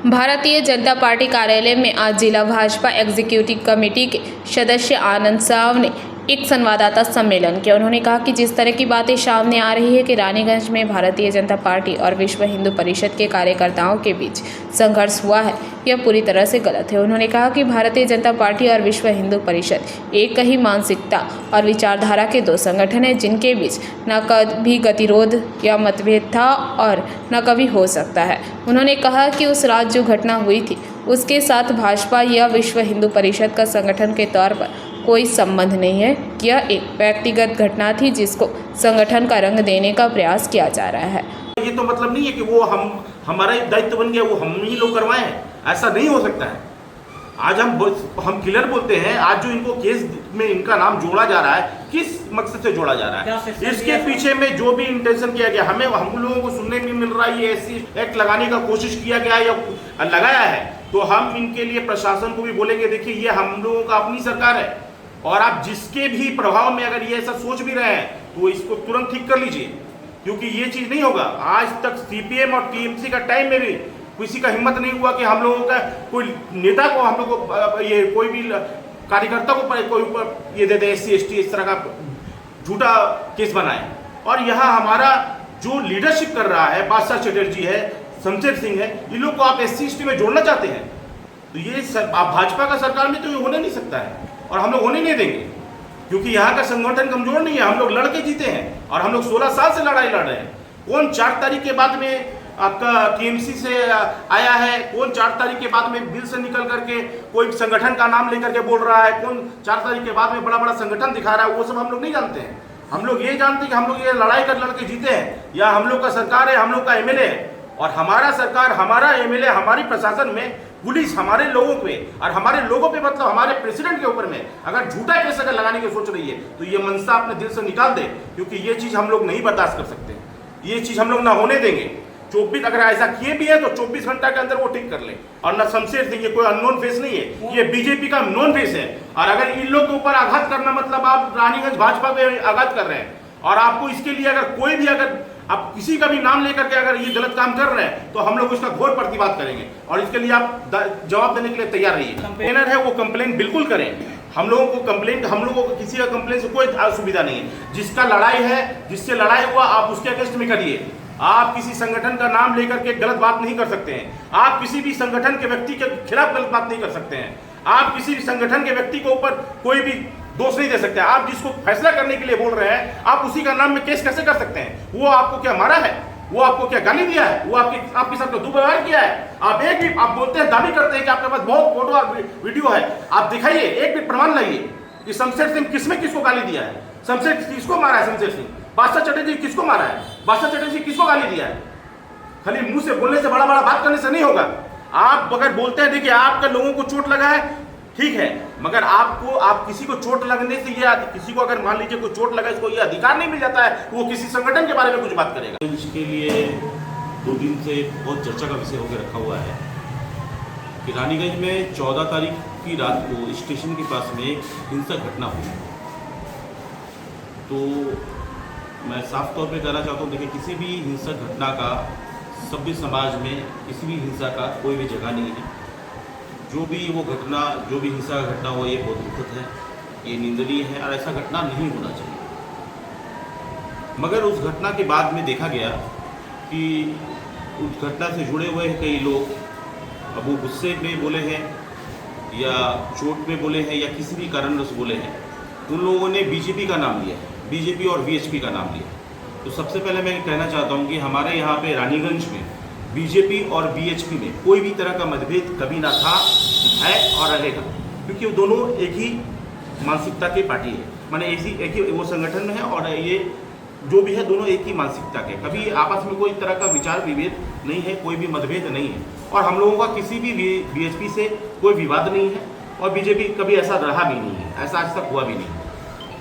Bharatiya Janata party कार्यालय में आज जिला भाजपा एग्जीक्यूटिव कमेटी के सदस्य आनंद साव ने एक संवाददाता सम्मेलन किया। उन्होंने कहा कि जिस तरह की बातें सामने आ रही है कि रानीगंज में भारतीय जनता पार्टी और विश्व हिंदू परिषद के कार्यकर्ताओं के बीच संघर्ष हुआ है, यह पूरी तरह से गलत है। उन्होंने कहा कि भारतीय जनता पार्टी और विश्व हिंदू परिषद एक ही मानसिकता और विचारधारा के दो संगठन हैं, जिनके बीच न कभी गतिरोध या मतभेद था और न कभी हो सकता है। उन्होंने कहा कि उस रात जो घटना हुई थी उसके साथ भाजपा या विश्व हिंदू परिषद का संगठन के तौर पर कोई संबंध नहीं है। यह एक व्यक्तिगत घटना थी जिसको संगठन का रंग देने का प्रयास किया जा रहा है। ये तो मतलब नहीं है कि वो हमारा दायित्व बन गया, वो हम ही लोग करवाएं, ऐसा नहीं हो सकता है। आज हम क्लियर बोलते हैं, आज जो इनको केस में इनका नाम जोड़ा जा रहा है, किस मकसद से जोड़ा जा रहा है, इसके पीछे में जो भी इंटेंशन किया गया, हम लोगों को सुनने में मिल रहा है ये ऐसी एक्ट लगाने का कोशिश किया गया या लगाया है, तो हम इनके लिए प्रशासन को भी बोलेंगे, देखिए ये हम लोगों का अपनी सरकार है और आप जिसके भी प्रभाव में अगर ये ऐसा सोच भी रहे हैं तो इसको तुरंत ठीक कर लीजिए, क्योंकि ये चीज नहीं होगा। आज तक सीपीएम और टीएमसी का टाइम में भी किसी का हिम्मत नहीं हुआ कि हम लोगों का कोई नेता को, हम लोग को, ये कोई भी कार्यकर्ता को कोई ऊपर ये दे दे SC ST इस तरह का झूठा केस बनाए। और यहाँ हमारा जो लीडरशिप कर रहा है, बादशाह चटर्जी है, शमशेर सिंह है, इन लोग को आप SC ST में जोड़ना चाहते हैं, तो ये भाजपा का सरकार में तो ये होने नहीं सकता है और हम लोग होने नहीं देंगे, क्योंकि यहाँ का संगठन कमजोर नहीं है। हम लोग लड़के जीते हैं और हम लोग 16 साल से लड़ाई लड़ रहे हैं। कौन 4 तारीख के बाद में आपका TMC से आया है, कौन 4 तारीख के बाद में बिल से निकल करके कोई संगठन का नाम लेकर के बोल रहा है, कौन 4 तारीख के बाद में बड़ा बड़ा संगठन दिखा रहा है, वो सब हम लोग नहीं जानते हैं। हम लोग ये जानते हैं कि हम लोग ये लड़ाई कर लड़के जीते हैं, या हम लोग का सरकार है, हम लोग का MLA है, और हमारा सरकार, हमारा MLA, हमारी प्रशासन में पुलिस हमारे लोगों पे और हमारे लोगों पे, मतलब हमारे प्रेसिडेंट के ऊपर में अगर झूठा केस अगर लगाने की सोच रही है तो ये मनसा अपने दिल से निकाल दे, क्योंकि ये चीज हम लोग नहीं बर्दाश्त कर सकते, ये चीज हम लोग ना होने देंगे। 24 अगर ऐसा किए भी है तो 24 घंटा के अंदर वो ठीक कर ले। और ना शमशेर सिंह, ये कोई अननोन फेस नहीं है, ये बीजेपी का नोन फेस है। और अगर इन लोग के ऊपर आघात करना मतलब आप रानीगंज भाजपा पे आघात कर रहे हैं, और आपको इसके लिए अगर कोई भी अगर आप किसी का भी नाम लेकर के अगर ये गलत काम कर रहे हैं तो हम लोग उसका घोर प्रतिवाद करेंगे और इसके लिए आप जवाब देने के लिए तैयार रहिए। कंप्लेनर है वो कंप्लेन बिल्कुल करें, हम लोगों को कंप्लेन, हम लोगों को किसी का कंप्लेन से कोई असुविधा नहीं है। जिसका लड़ाई है, जिससे लड़ाई हुआ, आप उसके अगेंस्ट में करिए। आप किसी संगठन का नाम लेकर के गलत बात नहीं कर सकते हैं, आप किसी भी संगठन के व्यक्ति के खिलाफ गलत बात नहीं कर सकते हैं, आप किसी भी संगठन के व्यक्ति के ऊपर कोई भी दोष नहीं दे सकते। आप जिसको फैसला करने के लिए बोल रहे हैं, आप उसी का नाम में केस कैसे कर सकते हैं? वो आपको क्या मारा है? वो आपको क्या गाली दिया है? वो आपके साथ दुर्व्यवहार किया है? आप एक भी आप बोलते हैं, दावी करते हैं कि आपके पास बहुत फोटो और वीडियो है, आप दिखाइए, एक भी प्रमाण लाइए कि शमशेर सिंह किसमें किसको गाली दिया है, शमशेर किसको मारा है, शमशेर सिंह, बादशाह चटर्जी किसको मारा है, बादशाह चटर्जी किसको गाली दिया है। खाली मुंह से बोलने से, बड़ा बड़ा बात करने से नहीं होगा। आप अगर बोलते हैं देखिए आपके लोगों को चोट लगा है, ठीक है, मगर आप किसी को चोट लगने से, ये किसी को अगर मान लीजिए कोई चोट लगा, इसको ये अधिकार नहीं मिल जाता है वो किसी संगठन के बारे में कुछ बात करेगा। इसके लिए 2 दिन से बहुत चर्चा का विषय होकर रखा हुआ है कि रानीगंज में 14 तारीख की रात को स्टेशन के पास में एक हिंसक घटना हुई। तो मैं साफ तौर पे कहना चाहता हूँ, देखिए किसी भी हिंसक घटना का सभ्य समाज में, किसी भी हिंसा का कोई भी जगह नहीं है। जो भी वो घटना, जो भी हिंसा का घटना हो, ये बहुत दुखद है, ये निंदनीय है और ऐसा घटना नहीं होना चाहिए। मगर उस घटना के बाद में देखा गया कि उस घटना से जुड़े हुए कई लोग, अब वो गुस्से में बोले हैं या चोट में बोले हैं या किसी भी कारणवश बोले हैं, उन लोगों ने बीजेपी का नाम लिया, बीजेपी और VHP का नाम लिया। तो सबसे पहले मैं कहना चाहता हूँ कि हमारे यहाँ पे रानीगंज में बीजेपी और VHP में कोई भी तरह का मतभेद कभी ना था, है और रहेगा, क्योंकि वो दोनों एक ही मानसिकता की पार्टी है, माने एक ही वो संगठन में है और ये जो भी है दोनों एक ही मानसिकता के, कभी आपस में कोई तरह का विचार विभेद नहीं है, कोई भी मतभेद नहीं है। और हम लोगों का किसी भी VHP से कोई विवाद नहीं है और बीजेपी कभी ऐसा रहा भी नहीं है, ऐसा आज तक हुआ भी नहीं।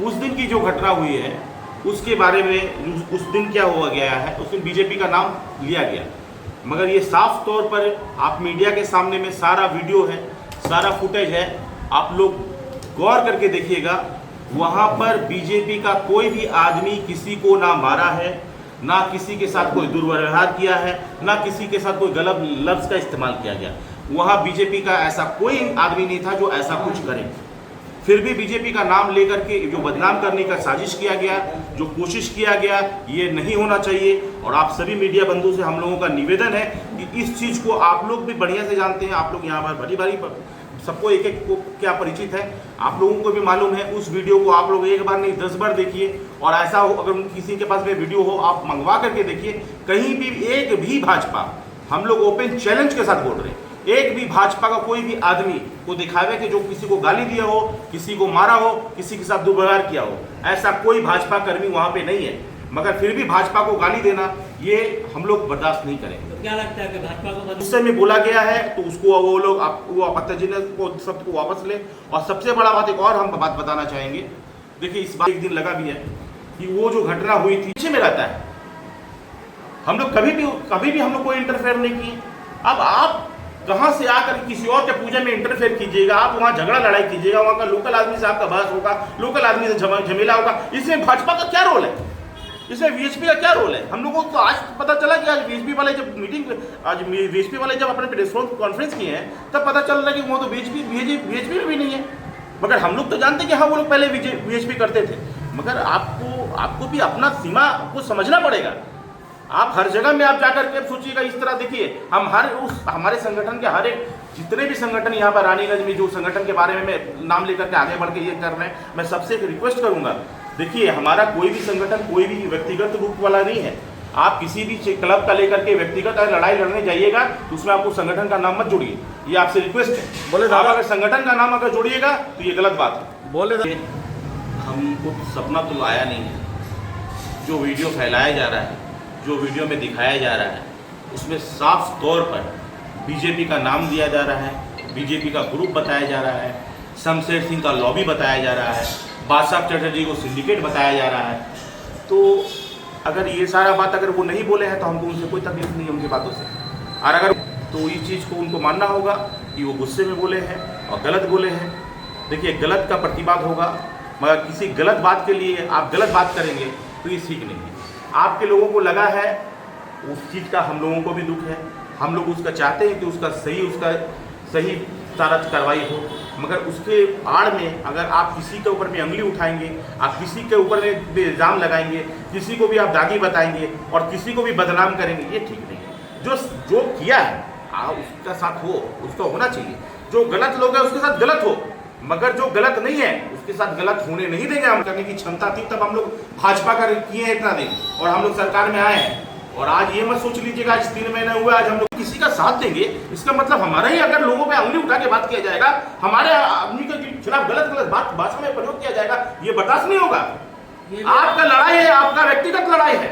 उस दिन की जो घटना हुई है उसके बारे में, उस दिन क्या हुआ गया है, उस दिन बीजेपी का नाम लिया गया, मगर ये साफ तौर पर आप मीडिया के सामने में सारा वीडियो है, सारा फुटेज है, आप लोग गौर करके देखिएगा। वहाँ पर बीजेपी का कोई भी आदमी किसी को ना मारा है, ना किसी के साथ कोई दुर्व्यवहार किया है, ना किसी के साथ कोई गलत लफ्ज़ का इस्तेमाल किया गया। वहाँ बीजेपी का ऐसा कोई आदमी नहीं था जो ऐसा कुछ करे। फिर भी बीजेपी का नाम लेकर के जो बदनाम करने का साजिश किया गया, जो कोशिश किया गया, ये नहीं होना चाहिए। और आप सभी मीडिया बंधु से हम लोगों का निवेदन है कि इस चीज़ को आप लोग भी बढ़िया से जानते हैं, आप लोग यहाँ पर भली भारी सबको एक एक को क्या परिचित है, आप लोगों को भी मालूम है। उस वीडियो को आप लोग एक बार नहीं 10 बार देखिए, और ऐसा हो अगर किसी के पास में वीडियो हो आप मंगवा करके देखिए। कहीं भी एक भी भाजपा, हम लोग ओपन चैलेंज के साथ बोल रहे हैं, एक भी भाजपा का कोई भी आदमी को दिखावे कि जो किसी को गाली दिया हो, किसी को मारा हो, किसी के साथ दुर्व्यवहार किया हो, ऐसा कोई भाजपा कर्मी वहाँ पे नहीं है। मगर फिर भी भाजपा को गाली देना ये हम लोग बर्दाश्त नहीं करेंगे। तो क्या लगता है कि भाजपा को गुस्से में बोला गया है तो उसको वो लोग वो आपत्तिजनक को शब्द को वापस ले। और सबसे बड़ा बात एक और हम बात बताना चाहेंगे, देखिए इस बात एक दिन लगा भी है कि वो जो घटना हुई थी पीछे में रहता है। हम लोग कभी भी हम लोग कोई इंटरफेयर नहीं किए। अब आप कहाँ से आकर किसी और के पूजा में इंटरफेयर कीजिएगा, आप वहाँ झगड़ा लड़ाई कीजिएगा, वहाँ का लोकल आदमी से आपका बहस होगा, लोकल आदमी से झमेला होगा। इसमें भाजपा का क्या रोल है, इसमें वीएचपी का क्या रोल है? हम लोगों को आज पता चला कि आज वीएचपी वाले जब वीएचपी वाले जब अपने प्रेस कॉन्फ्रेंस किए हैं तब पता चल रहा है कि वो तो वीएचपी में भी नहीं है। मगर हम लोग तो जानते हैं कि हाँ वो लोग पहले वीएचपी करते थे। मगर आपको भी अपना सीमा को समझना पड़ेगा। आप हर जगह में आप जाकर के सोचिएगा इस तरह। देखिए हम हमारे संगठन के हर एक जितने भी संगठन यहाँ पर रानीगंज में जो संगठन के बारे में मैं नाम लेकर के आगे बढ़ के ये कर रहे हैं, मैं सबसे एक रिक्वेस्ट करूँगा, देखिए हमारा कोई भी संगठन कोई भी व्यक्तिगत रूप वाला नहीं है। आप किसी भी क्लब का लेकर के व्यक्तिगत लड़ाई लड़ने जाइएगा तो उसमें आपको संगठन का नाम मत जोड़िए, ये आपसे रिक्वेस्ट है। बोले आप अगर संगठन का नाम अगर जोड़िएगा तो ये गलत बात है। बोले हमको सपना तो आया नहीं है। जो वीडियो फैलाया जा रहा है, जो वीडियो में दिखाया जा रहा है, उसमें साफ तौर पर बीजेपी का नाम दिया जा रहा है, बीजेपी का ग्रुप बताया जा रहा है, शमशेर सिंह का लॉबी बताया जा रहा है, बादशाह चटर्जी को सिंडिकेट बताया जा रहा है। तो अगर ये सारा बात अगर वो नहीं बोले हैं तो हमको उनसे कोई तकलीफ नहीं है उनकी बातों से। और अगर तो इस चीज़ को उनको मानना होगा कि वो गुस्से में बोले हैं और गलत बोले हैं। देखिए गलत का प्रतिवाद होगा, मगर किसी गलत बात के लिए आप गलत बात करेंगे तो ये ठीक नहीं है। आपके लोगों को लगा है उस चीज़ का, हम लोगों को भी दुख है, हम लोग उसका चाहते हैं कि उसका सही सारा कार्रवाई हो। मगर उसके आड़ में अगर आप किसी के ऊपर में अंगली उठाएंगे, आप किसी के ऊपर में इल्ज़ाम लगाएंगे, किसी को भी आप दागी बताएंगे और किसी को भी बदनाम करेंगे, ये ठीक नहीं है। जो किया है उसका साथ हो, उसका होना चाहिए। जो गलत लोग हैं उसके साथ गलत हो, मगर जो गलत नहीं है उसके साथ गलत होने नहीं देंगे। हम करने की क्षमता थी तब हम लोग भाजपा का किए हैं इतना दिन और हम लोग सरकार में आए हैं। और आज ये मत सोच लीजिएगा आज 3 महीने हुए आज हम लोग किसी का साथ देंगे, इसका मतलब हमारा ही अगर लोगों पे उंगली उठा के बात किया जाएगा, हमारे आदमी के खिलाफ गलत भाषा में प्रयोग किया जाएगा, ये बर्दाश्त नहीं होगा। आपका लड़ाई है, आपका व्यक्तिगत लड़ाई है।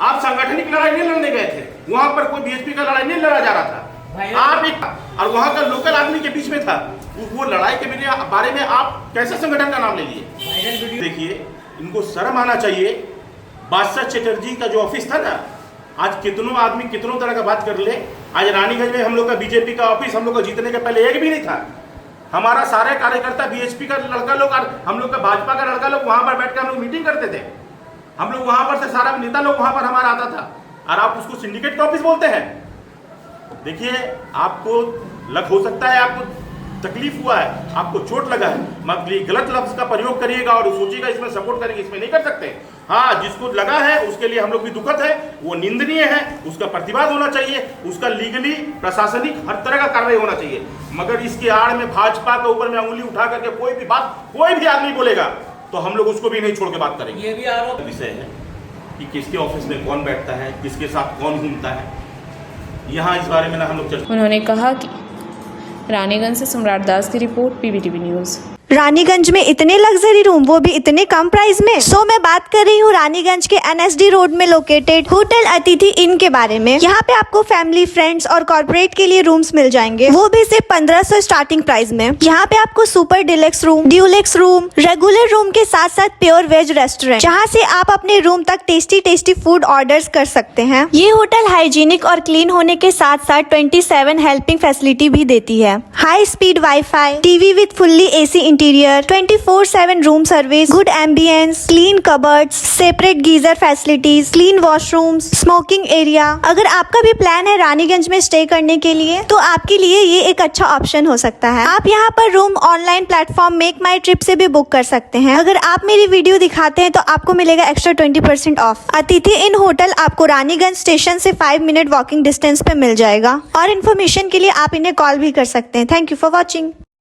आप सांगठनिक लड़ाई नहीं लड़ने गए थे, वहां पर कोई बीएचपी का लड़ाई नहीं लड़ा जा रहा था। आप एक और वहां का लोकल आदमी के बीच में था, वो लड़ाई के बारे में आप कैसे संगठन का नाम ले लिए? देखिए इनको शर्म आना चाहिए। बादशाह चटर्जी का जो ऑफिस था ना, आज कितनों आदमी कितनों तरह का बात कर ले। आज रानीगंज में हम लोग का बीजेपी का ऑफिस हम लोग का जीतने के पहले एक भी नहीं था। हमारा सारे कार्यकर्ता बीएचपी का लड़का लोग, हम लोग का भाजपा का लड़का लोग वहां पर बैठ कर हम लोग मीटिंग करते थे। हम लोग वहां पर से सारा नेता लोग वहां पर हमारा आता था, और आप उसको सिंडिकेट का ऑफिस बोलते हैं। देखिए आपको लग हो सकता है आपको तकलीफ हुआ है, आपको चोट लगा है, मगर गलत लफ्ज का प्रयोग करिएगा और सोचिएगा इसमें सपोर्ट करेंगे, इसमें नहीं कर सकते। हाँ, जिसको लगा है उसके लिए हम लोग भी दुखद है, वो निंदनीय है, उसका प्रतिवाद होना चाहिए, उसका लीगली प्रशासनिक हर तरह का कार्रवाई होना चाहिए। मगर इसके आड़ में भाजपा के ऊपर में उंगली उठा करके कोई भी आदमी बोलेगा तो हम लोग उसको भी नहीं छोड़ के बात करेंगे। ये भी आरोप विषय है कि किसके ऑफिस में कौन बैठता है, किसके साथ कौन घूमता है, यहाँ इस बारे में ना हम लोग चर्चा। उन्होंने कहा कि रानीगंज से सम्राट दास की रिपोर्ट, पीबीटीवी न्यूज़। रानीगंज में इतने लग्जरी रूम, वो भी इतने कम प्राइस में। मैं बात कर रही हूँ रानीगंज के एनएसडी रोड में लोकेटेड होटल अतिथि इन के बारे में। यहाँ पे आपको फैमिली, फ्रेंड्स और कॉर्पोरेट के लिए रूम्स मिल जाएंगे, वो भी सिर्फ 1500 स्टार्टिंग प्राइस में। यहाँ पे आपको super deluxe room, Dulux room, regular room के साथ साथ प्योर वेज रेस्टोरेंट, जहाँ से आप अपने रूम तक टेस्टी फूड ऑर्डर्स कर सकते हैं। ये होटल हाइजीनिक और क्लीन होने के साथ साथ 27 हेल्पिंग फैसिलिटी भी देती है। High speed wifi, TV with fully AC interior, 24/7 room service, good ambience, clean cupboards, separate geyser facilities, clean washrooms, smoking area. अगर आपका भी प्लान है रानीगंज में स्टे करने के लिए तो आपके लिए ये एक अच्छा ऑप्शन हो सकता है। आप यहाँ पर रूम ऑनलाइन प्लेटफॉर्म मेक माई ट्रिप से भी बुक कर सकते हैं। अगर आप मेरी वीडियो दिखाते हैं तो आपको मिलेगा एक्स्ट्रा 20% ऑफ। अतिथि इन होटल आपको रानीगंज स्टेशन से 5 मिनट वॉकिंग डिस्टेंस पे मिल जाएगा और इन्फॉर्मेशन के लिए आप इन्हें कॉल भी कर सकते हैं। Thank you for watching.